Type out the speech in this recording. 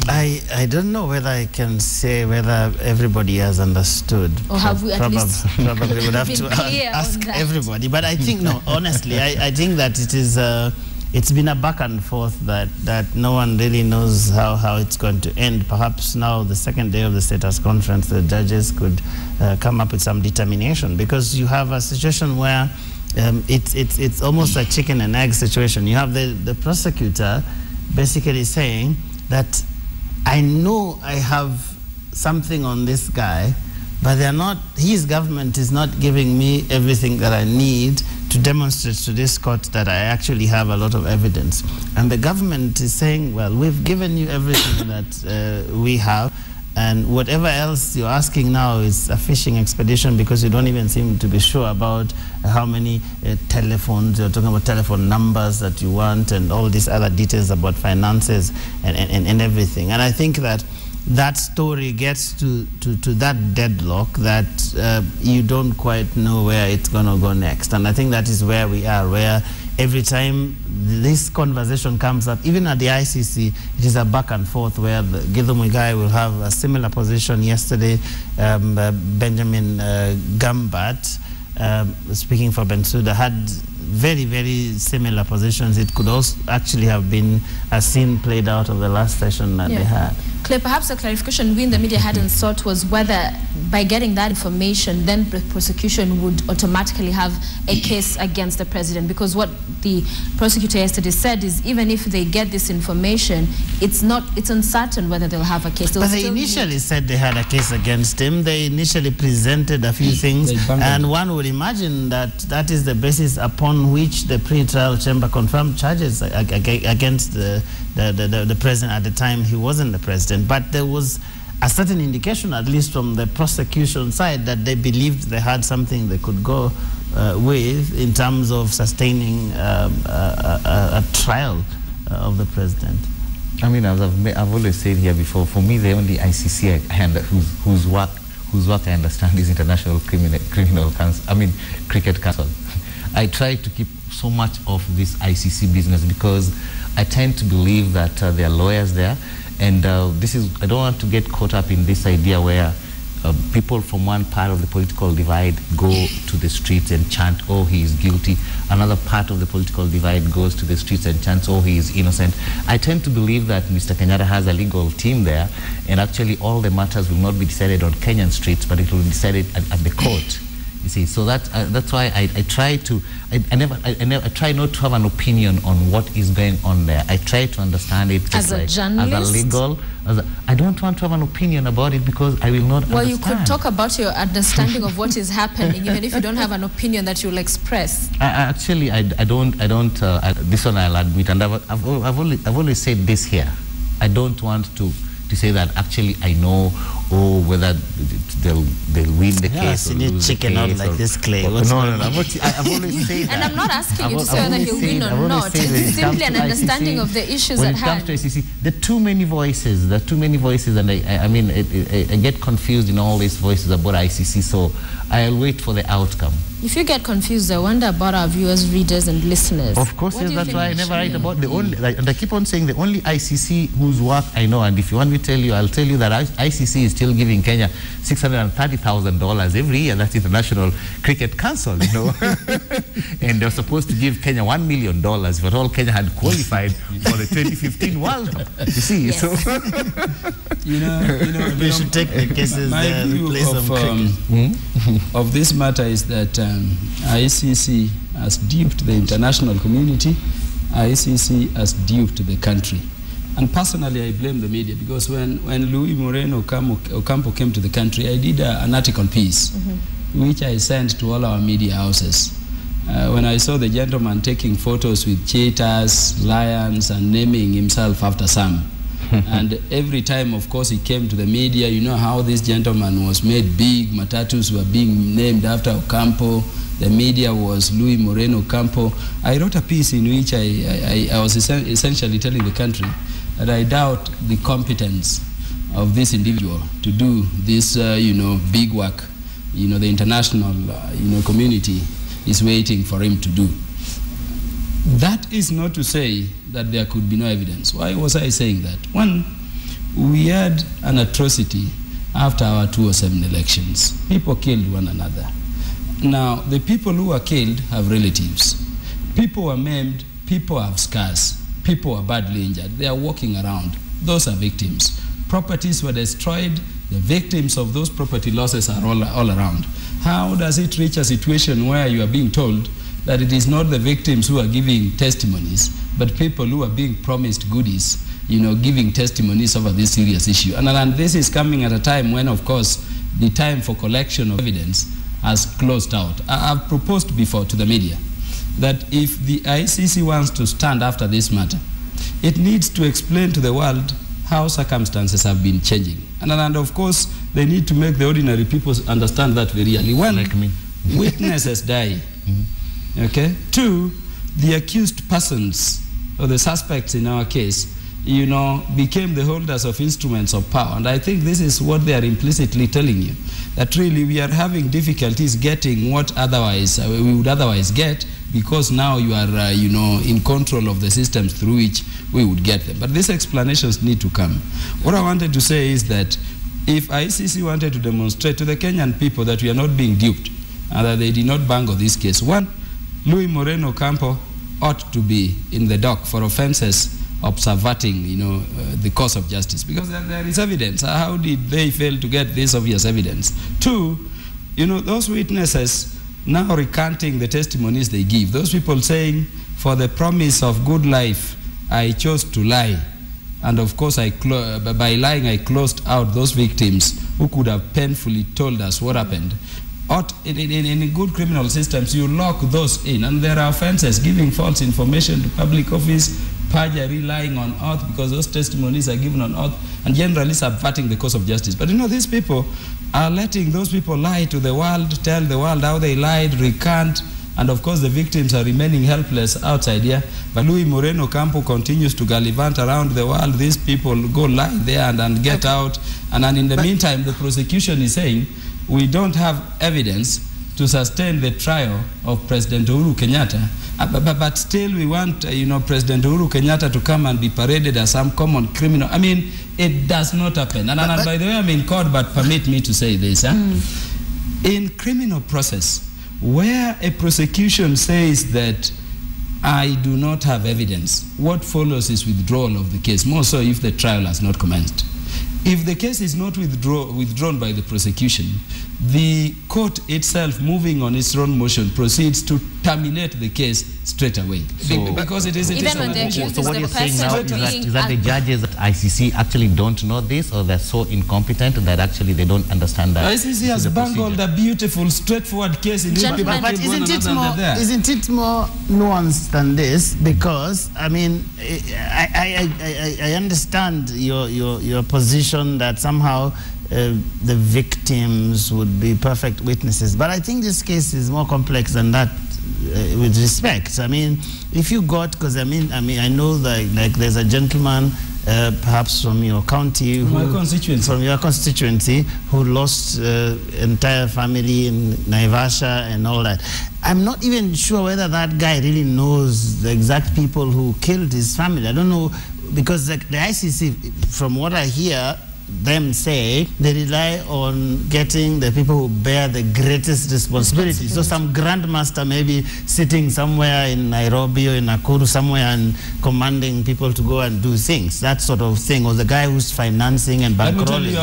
I don't know whether I can say whether everybody has understood. Or have we at least probably would have to ask everybody. But I think, no, honestly, I think that it is... it's been a back and forth that no one really knows how it's going to end. Perhaps now, the second day of the status conference, the judges could come up with some determination, because you have a situation where it's almost a chicken and egg situation. You have the prosecutor basically saying that I know I have something on this guy, but they're not, his government is not giving me everything that I need to demonstrate to this court that I actually have a lot of evidence. And the government is saying, well, we've given you everything that we have, and whatever else you're asking now is a fishing expedition, because you don't even seem to be sure about how many telephones, you're talking about telephone numbers that you want, and all these other details about finances and everything. And I think that story gets to that deadlock that you don't quite know where it's going to go next. And I think that is where we are, where every time this conversation comes up, even at the ICC, it is a back and forth where the Githu Muigai will have a similar position. Yesterday, Benjamin Gambat, speaking for Bensouda, had very, very similar positions. It could also actually have been a scene played out of the last session that they had. Claire, perhaps a clarification we in the media hadn't sought was whether by getting that information, then the prosecution would automatically have a case against the president, because what the prosecutor yesterday said is even if they get this information, it's uncertain whether they'll have a case. But they initially said they had a case against him. They initially presented a few things, and one would imagine that that is the basis upon which the pre-trial chamber confirmed charges against the president at the time he wasn't the president. But there was a certain indication, at least from the prosecution side, that they believed they had something they could go with in terms of sustaining a trial of the president. I mean, as I've always said here before, for me, the only ICC whose work I understand is International Criminal Council. I mean, Cricket Council. I try to keep so much of this ICC business because I tend to believe that there are lawyers there, and I don't want to get caught up in this idea where people from one part of the political divide go to the streets and chant, oh, he is guilty. Another part of the political divide goes to the streets and chants, oh, he is innocent. I tend to believe that Mr. Kenyatta has a legal team there, and actually all the matters will not be decided on Kenyan streets, but it will be decided at the court. You see, so that's why I try to, I try not to have an opinion on what is going on there. I try to understand it as a journalist, as a legal. I don't want to have an opinion about it because I will not. Well, understand. you could talk about your understanding of what is happening, even if you don't have an opinion that you'll express. Actually, I don't. This one I'll admit, and I've always said this here. I don't want to say that actually I know whether they'll win the case or lose chicken the case. Out like this, Clay. No, I've always said that. And I'm not asking you to say whether he'll win or not. It's simply an understanding of the issues at hand. When it comes to ICC, there are too many voices, and I mean, I get confused in all these voices about ICC, so I'll wait for the outcome. If you get confused, I wonder about our viewers, readers, and listeners. Of course, yes, that's why I never write about the only, and I keep on saying the only ICC whose work I know, and if you want me to tell you, I'll tell you that ICC is still giving Kenya $630,000 every year. That's International Cricket Council, you know. And they're supposed to give Kenya $1 million if all Kenya had qualified for the 2015 World Cup. You see, yes. So we should take the cases there and play some cricket. Of this matter is that ICC has duped the international community. ICC has duped the country. And personally, I blame the media because when Luis Moreno Ocampo came to the country, I did an article piece, which I sent to all our media houses. When I saw the gentleman taking photos with cheetahs, lions, and naming himself after some. And every time, of course, he came to the media, you know how this gentleman was made big, matatus were being named after Ocampo, the media was Luis Moreno Ocampo. I wrote a piece in which I was essentially telling the country that I doubt the competence of this individual to do this, big work, the international, community is waiting for him to do. That is not to say that there could be no evidence. Why was I saying that? One, we had an atrocity after our 2007 elections. People killed one another. Now, the people who were killed have relatives. People were maimed, people have scars, people were badly injured. They are walking around. Those are victims. Properties were destroyed. The victims of those property losses are all around. How does it reach a situation where you are being told that it is not the victims who are giving testimonies, but people who are being promised goodies, giving testimonies over this serious issue? And this is coming at a time when, of course, the time for collection of evidence has closed out. I've proposed before to the media that if the ICC wants to stand after this matter, it needs to explain to the world how circumstances have been changing. And of course, they need to make the ordinary people understand that very early. One, like me. Witnesses die. Okay? Two, the accused persons or the suspects in our case, became the holders of instruments of power. And I think this is what they are implicitly telling you, that really we are having difficulties getting what otherwise we would otherwise get, because now you are, in control of the systems through which we would get them. But these explanations need to come. What I wanted to say is that if ICC wanted to demonstrate to the Kenyan people that we are not being duped and that they did not bungle this case, one, Luis Moreno Ocampo ought to be in the dock for offenses of subverting, the course of justice, because there is evidence. How did they fail to get this obvious evidence? Two, those witnesses now recanting the testimonies they give. Those people saying, for the promise of good life, I chose to lie. And of course, by lying, I closed out those victims who could have painfully told us what happened. In good criminal systems, you lock those in. And there are offenses, giving false information to public office, perjury, lying on oath, because those testimonies are given on oath, and generally subverting the course of justice. But these people are letting those people lie to the world, tell the world how they lied, recant, and of course the victims are remaining helpless outside here. But Luis Moreno Ocampo continues to gallivant around the world. These people go lie there and get out. And then in the meantime, the prosecution is saying, we don't have evidence to sustain the trial of President Uhuru Kenyatta, but still we want, President Uhuru Kenyatta to come and be paraded as some common criminal. I mean, it does not happen. And by the way, I'm in court, but permit me to say this. In criminal process, where a prosecution says that I do not have evidence, what follows is withdrawal of the case, more so if the trial has not commenced. If the case is not withdrawn by the prosecution, the court itself, moving on its own motion, proceeds to terminate the case straight away. So, because it is even when the accused is the person is that the judges at ICC actually don't know this, or they're so incompetent that actually they don't understand that? ICC has bungled a beautiful, straightforward case. In but isn't it more nuanced than this? Because I mean, I understand your position that somehow the victims would be perfect witnesses, but I think this case is more complex than that. With respect, I mean, if you got, because I know like there's a gentleman perhaps from your county, from your constituency, who lost entire family in Naivasha and all that. I'm not even sure whether that guy really knows the exact people who killed his family. I don't know, because the ICC, from what I hear them say, they rely on getting the people who bear the greatest responsibility. So some grandmaster maybe sitting somewhere in Nairobi or in Nakuru somewhere and commanding people to go and do things, that sort of thing, or the guy who's financing and bankrolling.